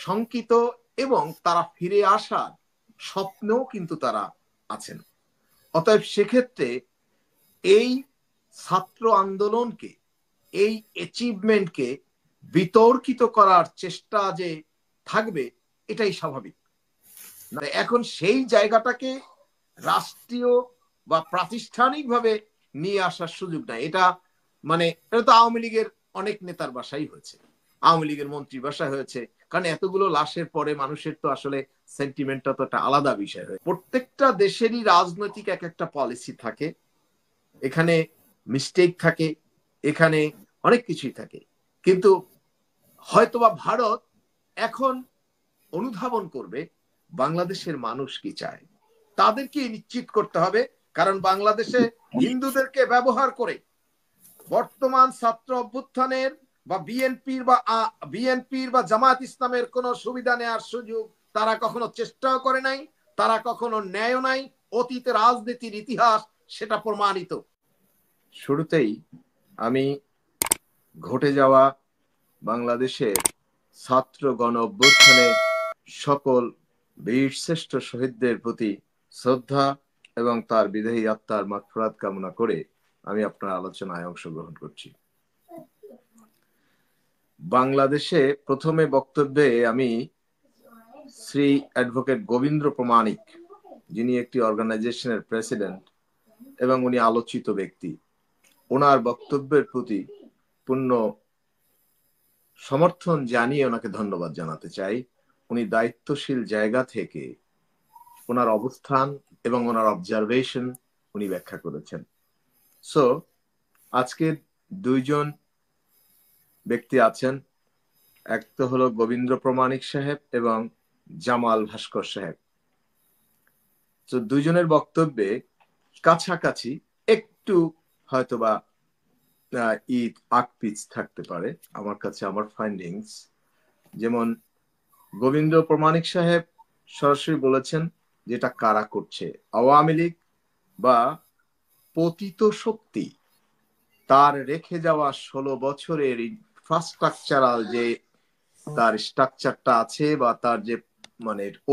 শঙ্কিত এবং তারা ফিরে আসার স্বপ্নেও কিন্তু তারা আছেন। অতএব সেক্ষেত্রে এই ছাত্র আন্দোলনকে, এই অ্যাচিভমেন্টকে বিতর্কিত করার চেষ্টা যে থাকবে এটাই স্বাভাবিক। এখন সেই জায়গাটাকে রাষ্ট্রীয় বা প্রাতিষ্ঠানিকভাবে নিয়ে আসার সুযোগ নাই। এটা তো আওয়ামী লীগের অনেক নেতার বাসাই হয়েছে, আওয়ামী লীগের মন্ত্রী বাসায় হয়েছে, কারণ এতগুলো লাশের পরে মানুষের তো আসলে সেন্টিমেন্টটা তো একটা আলাদা বিষয় হয়। প্রত্যেকটা দেশেরই রাজনৈতিক এক একটা পলিসি থাকে, এখানে মিস্টেক থাকে, এখানে অনেক কিছুই থাকে, কিন্তু হয়তোবা ভারত এখন অনুধাবন করবে বাংলাদেশের মানুষ কি চায়, তাদেরকে নিশ্চিত করতে হবে। কারণ বাংলাদেশে হিন্দুদেরকে ব্যবহার করে বর্তমান ছাত্র অভ্যুত্থানের বা বিএনপির বা জামায়াত ইসলামের কোন সুবিধা নেওয়ার সুযোগ তারা কখনো চেষ্টাও করে নাই, তারা কখনো নেয় নাই। অতীতে রাজনীতির ইতিহাস সেটা প্রমাণিত। শুরুতেই আমি ঘটে যাওয়া বাংলাদেশের ছাত্র গণ অভ্যুত্থানে সকল বীরশ্রেষ্ঠ শহীদদের প্রতি শ্রদ্ধা এবং তার বিদেহী আত্মার মাগফিরাত কামনা করে আমি আপনার আলোচনায় অংশগ্রহণ করছি। বাংলাদেশে প্রথমে বক্তব্যে আমি শ্রী অ্যাডভোকেট গোবিন্দ্র প্রমাণিক, যিনি একটি অর্গানাইজেশনের প্রেসিডেন্ট এবং উনি আলোচিত ব্যক্তি, ওনার বক্তব্যের প্রতি পূর্ণ সমর্থন জানিয়ে ওনাকে ধন্যবাদ জানাতে চাই। উনি দায়িত্বশীল জায়গা থেকে ওনার অবস্থান এবং ওনার অবজারভেশন উনি ব্যাখ্যা করেছেন। সো আজকে দুইজন ব্যক্তি আছেন, এক তো হলো গোবিন্দ্র প্রমাণিক সাহেব এবং জামাল ভাস্কর সাহেব। তো দুইজনের বক্তব্যে কাছাকাছি একটু হয়তোবা আকপিচ থাকতে পারে আমার কাছে, আমার ফাইন্ডিংস। যেমন গোবিন্দ্র প্রমাণিক সাহেব সরাসরি বলেছেন যেটা কারা করছে, আওয়ামী লীগ বা পতিত শক্তি তার রেখে যাওয়া 16 বছরের ইনফ্রাস্ট্রাকচারাল যে তার স্ট্রাকচারটা আছে বা তার যে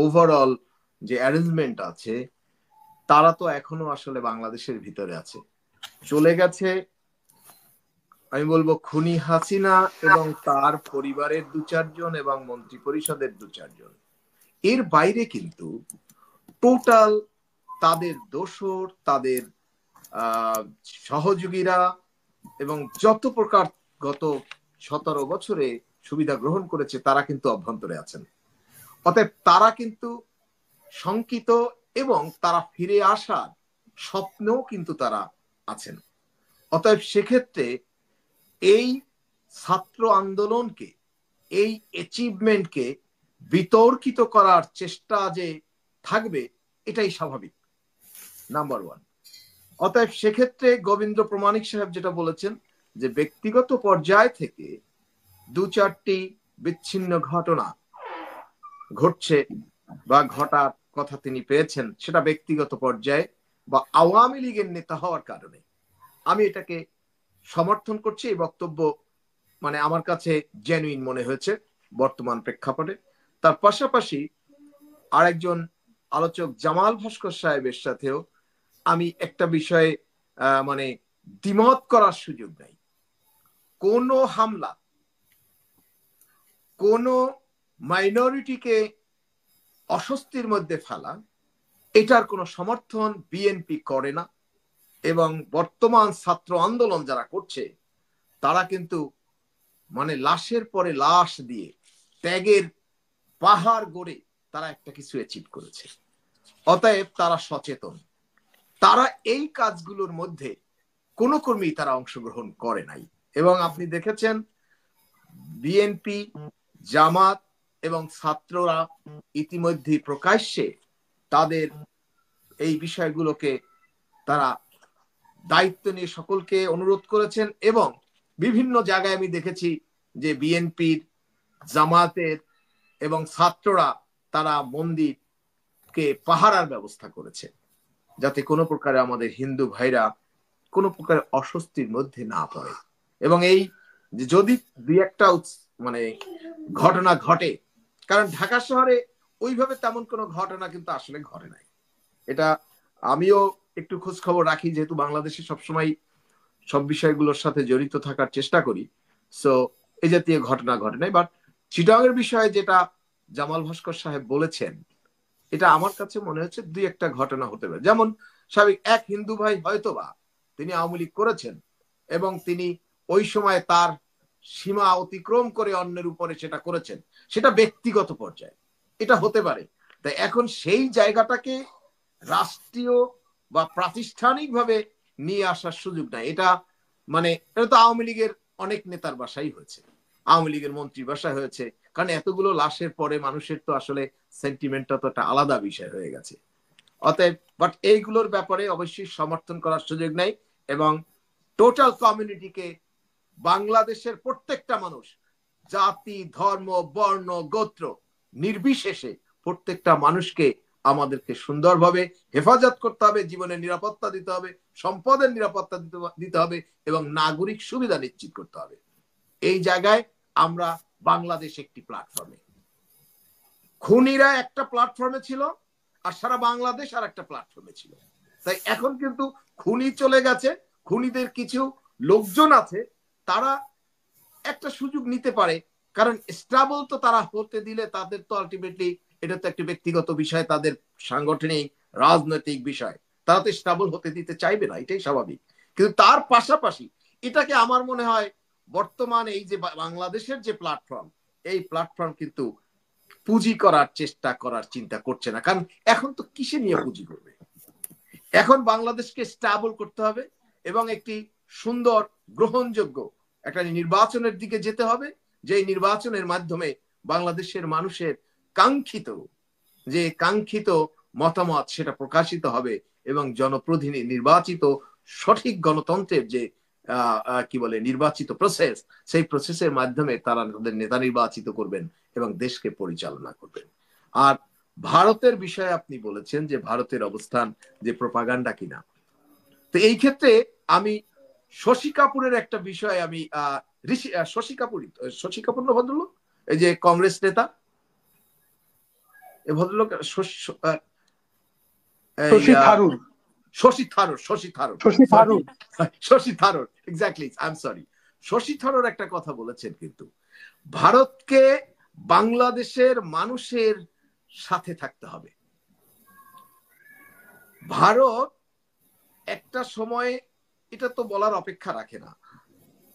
ওভারঅল যে অ্যারেঞ্জমেন্ট আছে, তারা তো এখনো আসলে বাংলাদেশের ভিতরে আছে। চলে গেছে আমি বলবো খুনি হাসিনা এবং তার পরিবারের 2-4 জন এবং মন্ত্রী পরিষদের 2-4 জন। এর বাইরে কিন্তু টোটাল তাদের দোসর, তাদের সহযোগীরা এবং যত প্রকার গত 17 বছরে সুবিধা গ্রহণ করেছে তারা কিন্তু অভ্যন্তরে আছেন। অতএব তারা কিন্তু শঙ্কিত এবং তারা ফিরে আসার স্বপ্নেও কিন্তু তারা আছেন। অতএব সেক্ষেত্রে এই ছাত্র আন্দোলনকে, এই অ্যাচিভমেন্টকে বিতর্কিত করার চেষ্টা যে থাকবে এটাই স্বাভাবিক, নাম্বার ওয়ান। অতএব সেক্ষেত্রে গোবিন্দ্র প্রমাণিক সাহেব যেটা বলেছেন যে ব্যক্তিগত পর্যায় থেকে 2-4টি বিচ্ছিন্ন ঘটনা ঘটছে বা ঘটার কথা তিনি পেয়েছেন, সেটা ব্যক্তিগত পর্যায়ে বা আওয়ামী লীগের নেতা হওয়ার কারণে। আমি এটাকে সমর্থন করছি। এই বক্তব্য আমার কাছে জেনুইন মনে হয়েছে বর্তমান প্রেক্ষাপটে। তার পাশাপাশি আরেকজন আলোচক জামাল ভাস্কর সাহেবের সাথেও আমি একটা বিষয়ে দ্বিমত করার সুযোগ নাই। কোন হামলা, কোন মাইনরিটিকে অস্বস্তির মধ্যে ফেলা, এটার কোনো সমর্থন বিএনপি করে না। এবং বর্তমান ছাত্র আন্দোলন যারা করছে তারা কিন্তু লাশের পরে লাশ দিয়ে ত্যাগের পাহাড় গড়ে তারা একটা কিছু অ্যাচিভ করেছে। অতএব তারা সচেতন, তারা এই কাজগুলোর মধ্যে কোনো কর্মী তারা অংশগ্রহণ করে নাই। এবং আপনি দেখেছেন বিএনপি, জামাত এবং ছাত্ররা ইতিমধ্যে প্রকাশ্যে তাদের এই বিষয়গুলোকে তারা দায়িত্ব নিয়ে সকলকে অনুরোধ করেছেন। এবং বিভিন্ন জায়গায় আমি দেখেছি যে বিএনপির, জামাতের এবং ছাত্ররা তারা মন্দিরকে পাহারার ব্যবস্থা করেছে, যাতে কোনো প্রকারে আমাদের হিন্দু ভাইরা কোনো প্রকার অস্বস্তির মধ্যে না পড়ে। এবং এই যদি দুই একটা ঘটনা ঘটে কারণ ঢাকা শহরে ওইভাবে তেমন কোনো ঘটনা কিন্তু আসলে ঘটে নাই। এটা আমিও একটু খোঁজ খবর রাখি, যেহেতু বাংলাদেশে সবসময় সব বিষয়গুলোর সাথে জড়িত থাকার চেষ্টা করি। সো এই জাতীয় ঘটনা ঘটে নাই। বাট চিটাগংয়ের বিষয়ে যেটা জামাল ভাস্কর সাহেব বলেছেন, এটা আমার কাছে মনে হচ্ছে দুই একটা ঘটনা হতে পারে। যেমন স্বাভাবিক এক হিন্দু ভাই হয়তোবা তিনি আওয়ামী লীগ করেছেন এবং তিনি ওই সময় তার সীমা অতিক্রম করে অন্যের উপরে সেটা করেছেন, সেটা ব্যক্তিগত পর্যায়ে, এটা হতে পারে। তাই এখন সেই জায়গাটাকে রাষ্ট্রীয় বা প্রাতিষ্ঠানিকভাবে নিয়ে আসার সুযোগ নাই। এটা মানে এটা তো আওয়ামী লীগের অনেক নেতার বাসাই হয়েছে, আওয়ামী লীগের মন্ত্রীর বাসায় হয়েছে, কারণ এতগুলো লাশের পরে মানুষের তো আসলে সেন্টিমেন্টটা তো একটা আলাদা বিষয় হয়ে গেছে। অতএব বাট এইগুলোর ব্যাপারে অবশ্যই সমর্থন করার সুযোগ নেই, এবং টোটাল কমিউনিটিকে, বাংলাদেশের প্রত্যেকটা মানুষ, জাতি, ধর্ম, বর্ণ, গোত্র নির্বিশেষে প্রত্যেকটা মানুষকে আমাদেরকে সুন্দরভাবে হেফাজত করতে হবে, জীবনের নিরাপত্তা দিতে হবে, সম্পদের নিরাপত্তা দিতে হবে, এবং নাগরিক সুবিধা নিশ্চিত করতে হবে। এই জায়গায় আমরা বাংলাদেশ একটি প্ল্যাটফর্মে, খুনিরা একটা প্ল্যাটফর্মে ছিল আর সারা বাংলাদেশ আর একটা প্ল্যাটফর্মে ছিল। তাই এখন কিন্তু খুনি চলে গেছে, খুনিদের কিছু লোকজন আছে, তারা একটা সুযোগ নিতে পারে, কারণ স্টেবল তো তারা হতে দিলে তাদের তো আলটিমেটলি এটা তো একটা ব্যক্তিগত বিষয়, তাদের সাংগঠনিক রাজনৈতিক বিষয়, তারা তো স্টেবল হতে দিতে চাইবে না, এটাই স্বাভাবিক। কিন্তু তার পাশাপাশি এটাকে আমার মনে হয় বর্তমান এই যে বাংলাদেশের যে প্ল্যাটফর্ম, এই প্ল্যাটফর্ম কিন্তু পুঁজি করার চেষ্টা করার চিন্তা করছে না। কারণ এখন তো কিসে নিয়ে পুঁজি করবে? এখন বাংলাদেশকে স্টেবল করতে হবে এবং একটি সুন্দর গ্রহণযোগ্য একটা নির্বাচনের দিকে যেতে হবে, যে নির্বাচনের মাধ্যমে বাংলাদেশের মানুষের কাঙ্ক্ষিত মতামত সেটা প্রকাশিত হবে, এবং জনপ্রতিনিধি নির্বাচিত সঠিক গণতন্ত্রের যে কি বলে নির্বাচিত প্রসেস, সেই প্রসেসের মাধ্যমে তারা তাদের নেতা নির্বাচিত করবেন এবং দেশকে পরিচালনা করবেন। আর ভারতের বিষয়ে আপনি বলেছেন যে ভারতের অবস্থান যে প্রোপাগান্ডা কিনা, তো এই ক্ষেত্রে আমি শশী কাপুরের একটা বিষয় আমি শশী কাপুর না ভদ্রলোক, এই যে কংগ্রেস নেতা, এই ভদ্রলোক Shashi Tharoor exactly, I am sorry, Shashi Tharoor একটা কথা বলেছেন কিন্তু, ভারতকে বাংলাদেশের মানুষের সাথে থাকতে হবে। ভারত একটা সময়, এটা তো বলার অপেক্ষা রাখে না,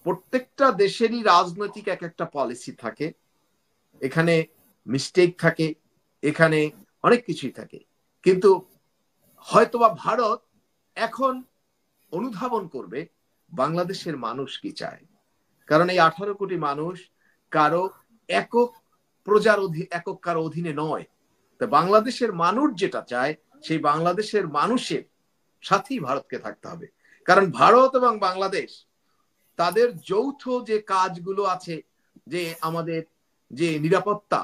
প্রত্যেকটা দেশেরই রাজনৈতিক এক একটা পলিসি থাকে, এখানে মিস্টেক থাকে, এখানে অনেক কিছুই থাকে, কিন্তু হয়তোবা ভারত এখন অনুধাবন করবে বাংলাদেশের মানুষ কি চায়। কারণ এই 18 কোটি মানুষ কারো একক কারো অধীনে নয়। তো বাংলাদেশের মানুষ যেটা চায়, সেই বাংলাদেশের মানুষের সাথেই ভারতকে থাকতে হবে। কারণ ভারত এবং বাংলাদেশ তাদের যৌথ যে কাজগুলো আছে, যে আমাদের যে নিরাপত্তা,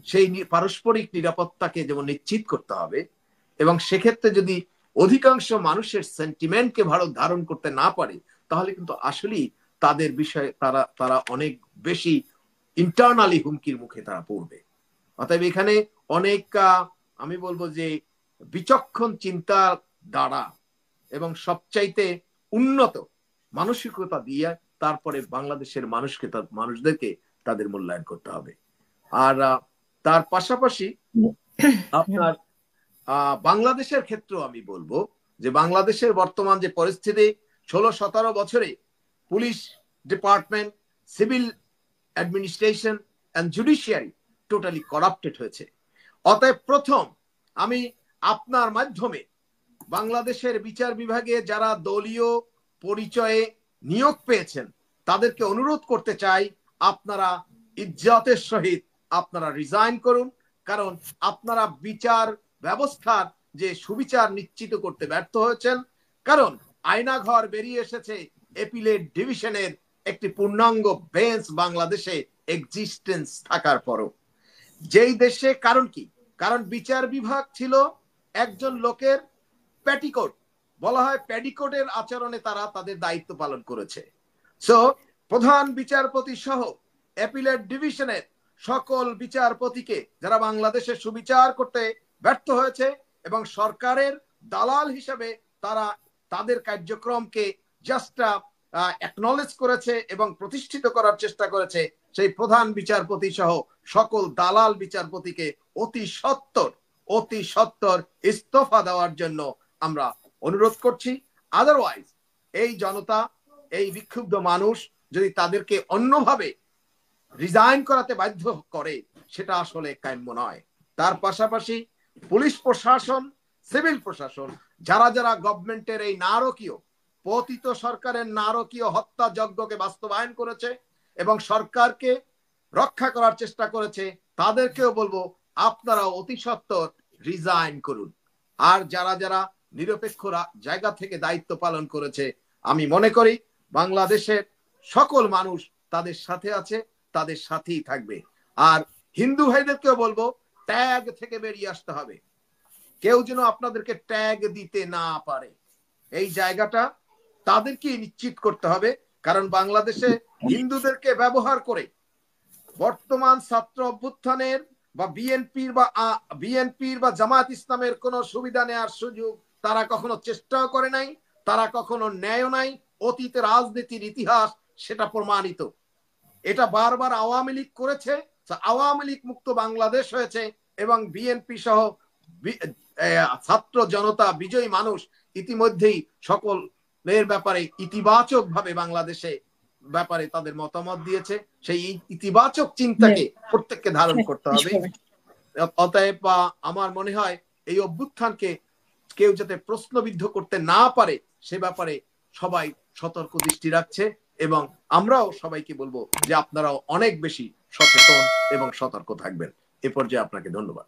সেই পারস্পরিক নিরাপত্তাকে যেমন নিশ্চিত করতে হবে, এবং সেক্ষেত্রে যদি অধিকাংশ মানুষের সেন্টিমেন্টকে ভারত ধারণ করতে না পারে, তাহলে কিন্তু আসলেই তাদের বিষয়ে তারা অনেক বেশি ইন্টারনালি হুমকির মুখে তারা পড়বে। অতএব এখানে অনেক আমি বলবো যে বিচক্ষণ চিন্তার দ্বারা এবং সবচাইতে উন্নত মানসিকতা দিয়ে তারপরে বাংলাদেশের মানুষদেরকে তাদের মূল্যায়ন করতে হবে। আর তার পাশাপাশি আপনার বাংলাদেশের ক্ষেত্রেও আমি বলবো যে বাংলাদেশের বর্তমান যে পরিস্থিতি, 16-17 বছরে police department, civil administration and judiciary totally corrupted হয়েছে। অতএব প্রথম আমি আপনার মাধ্যমে বাংলাদেশের বিচার বিভাগে যারা দলীয় পরিচয়ে নিয়োগ পেয়েছেন তাদেরকে অনুরোধ করতে চাই, আপনারা ইজ্জতের সহিত আপনারা রিজাইন করুন। কারণ আপনারা বিচার ব্যবস্থার যে সুবিচার নিশ্চিত করতে ব্যর্থ হয়েছেন। কারণ আয়নাঘর বেরিয়ে এসেছে, এপিলেট ডিভিশনের একটি পূর্ণাঙ্গ বেঞ্চ বাংলাদেশে এক্সিস্টেন্স থাকার পরও, যেই দেশে, কারণ কি, কারণ বিচার বিভাগ ছিল একজন লোকের প্যাটিকোট, বলা হয় প্যাটিকোটের আচরণে তারা তাদের দায়িত্ব পালন করেছে। সো প্রধান বিচারপতি সহ অ্যাপিলেট ডিভিশনের সকল বিচারপতিকে যারা বাংলাদেশের সুবিচার করতে ব্যর্থ হয়েছে এবং সরকারের দালাল হিসেবে তারা তাদের কার্যক্রমকে জাস্ট অ্যাকনলেজ করেছে এবং প্রতিষ্ঠিত করার চেষ্টা করেছে, সেই প্রধান বিচারপতি সহ সকল দালাল বিচারপতিকে অতি সত্বর ইস্তফা দেওয়ার জন্য আমরা অনুরোধ করছি। আদারওয়াইজ এই জনতা, এই বিক্ষুব্ধ মানুষ যদি তাদেরকে অন্যভাবে রিজাইন করাতে বাধ্য করে, সেটা আসলে কাম্য নয়। তার পাশাপাশি পুলিশ প্রশাসন, সিভিল প্রশাসন, যারা যারা গভর্নমেন্টের এই নারকীয় পতিত সরকারের নারকীয় হত্যা যজ্ঞকে বাস্তবায়ন করেছে এবং সরকারকে রক্ষা করার চেষ্টা করেছে, তাদেরকেও বলবো আপনারা অতি সত্বর রিজাইন করুন। আর যারা যারা নিরপেক্ষ জায়গা থেকে দায়িত্ব পালন করেছে, আমি মনে করি বাংলাদেশের সকল মানুষ তাদের সাথে আছে, তাদের সাথেই থাকবে। আর হিন্দু ভাইদেরকেও বলবো ট্যাগ থেকে বেরিয়ে আসতে হবে। কেউ যেন আপনাদেরকে ট্যাগ দিতে না পারে, এই জায়গাটা তাদেরকে নিশ্চিত করতে হবে। কারণ বাংলাদেশে হিন্দুদেরকে ব্যবহার করে বর্তমান ছাত্র অভ্যুত্থানের বা বিএনপির বা জামায়াত ইসলামের কোন সুবিধা নেওয়ার সুযোগ তারা কখনো চেষ্টাও করে নাই, তারা কখনো নেয় নাই। অতীতে রাজনীতির ইতিহাস সেটা প্রমাণিত। এটা বারবার আওয়ামী লীগ করেছে, আওয়ামী লীগ মুক্ত বাংলাদেশ হয়েছে এবং বিএনপি সহ ছাত্র জনতা, বিজয়ী মানুষ ইতিমধ্যেই সকলের ব্যাপারে ইতিবাচক ভাবে বাংলাদেশে ব্যাপারে তাদের মতামত দিয়েছে। সেই ইতিবাচক চিন্তাকে প্রত্যেককে ধারণ করতে হবে। অতএব আমার মনে হয় এই অভ্যুত্থানকে কেউ যাতে প্রশ্নবিদ্ধ করতে না পারে সে ব্যাপারে সবাই সতর্ক দৃষ্টি রাখছে এবং আমরাও সবাইকে বলবো যে আপনারাও অনেক বেশি সচেতন এবং সতর্ক থাকবেন। এ পর্যায়ে আপনাকে ধন্যবাদ।